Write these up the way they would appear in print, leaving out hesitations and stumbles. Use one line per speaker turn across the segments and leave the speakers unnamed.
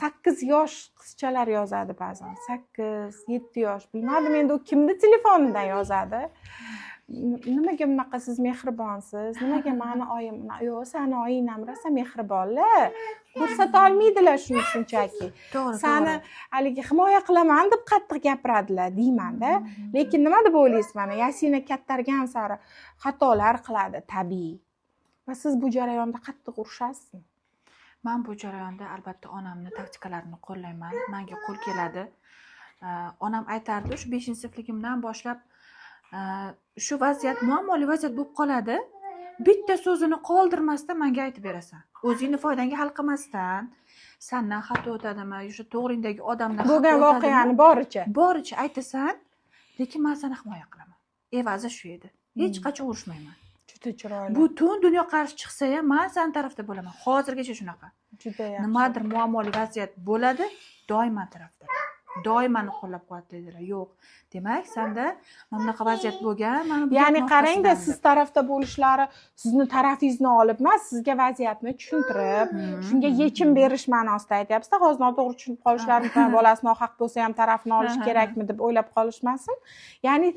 8 yosh qizchalar yozadi ba'zan. 8, 7 yosh. Bilmadim endi u kimni telefonidan yozadi. Nimaga bunaqa siz mehribonsiz? Nimaga meni oyim, yo'q, seni oying ham rosa mehribonlar. Ko'rsata olmaydilar shuni shunchaki. Seni haligi himoya qilaman deb qattiq gapiradilar deyman-da. Lekin nima deb o'ylaysiz mana? Yasina kattargan sari xatolar qiladi, tabiiy. Va siz bu jarayonda qattiq urishasizmi?
Men bu jarayonda albatta onamni taktikalarini qo'llayman. Menga qo'l keladi. Onam aytardi, shu 5-sinfligimdan boshlab shu vaziyat muammoli vaziyat bo'lib qoladi. Bitta so'zini qoldirmasdan menga aytib berasan. O'zingni foydangga hal qilmasdan, sendan xato o'tadimi, o'sha to'g'ringdagi odamdan xato
bo'lgan voqeani
boricha aytasan, lekin men seni himoya qilaman. Evazi shu edi. Hech qachon urushmayman.
Juda chiroyli.
Butun dunyo qarshi chiqsa ham men sen tarafda bo'laman. Hozirgacha shunaqa.
Juda yaxshi.
Nimadir muammoli vaziyat bo'ladi, doimo tarafda. Doimo qo'llab quvvatlaydilar. Yo'q. Demak, senda mana bunaqa vaziyat bo'lgan, mana bu.
Ya'ni qarangda, siz tarafda bo'lishlari sizni tarafingizni olib emas, sizga vaziyatni tushuntirib, shunga yechim berish ma'nosida aytyapsiz. Hozir noto'g'ri tushunib qolishlari mumkin, bolasi nohaq bo'lsa ham tarafini olish kerakmi deb o'ylab qolishmasin. Ya'ni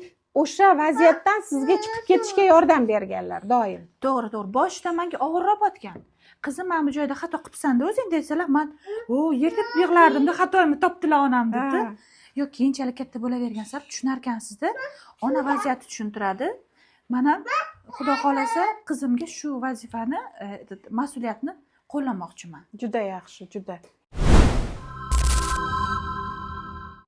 o'sha vaziyatdan sizga chiqib ketishga yordam berganlar doim.
To'g'ri. Boshida menga og'irroq botgan. Qizim, men bu joyda xato qilibsan-da o'zing desalar, men yerga yig'lardim-da, xatoimni topdilar onam debdi. Yo'q, keyinchalik katta bo'lavergan sari tushunarkansiz-da. Ona vaziyatni tushuntiradi. Mana Xudo xolasa qizimga shu vazifani, mas'uliyatni qo'llamoqchiman.
Juda yaxshi, juda.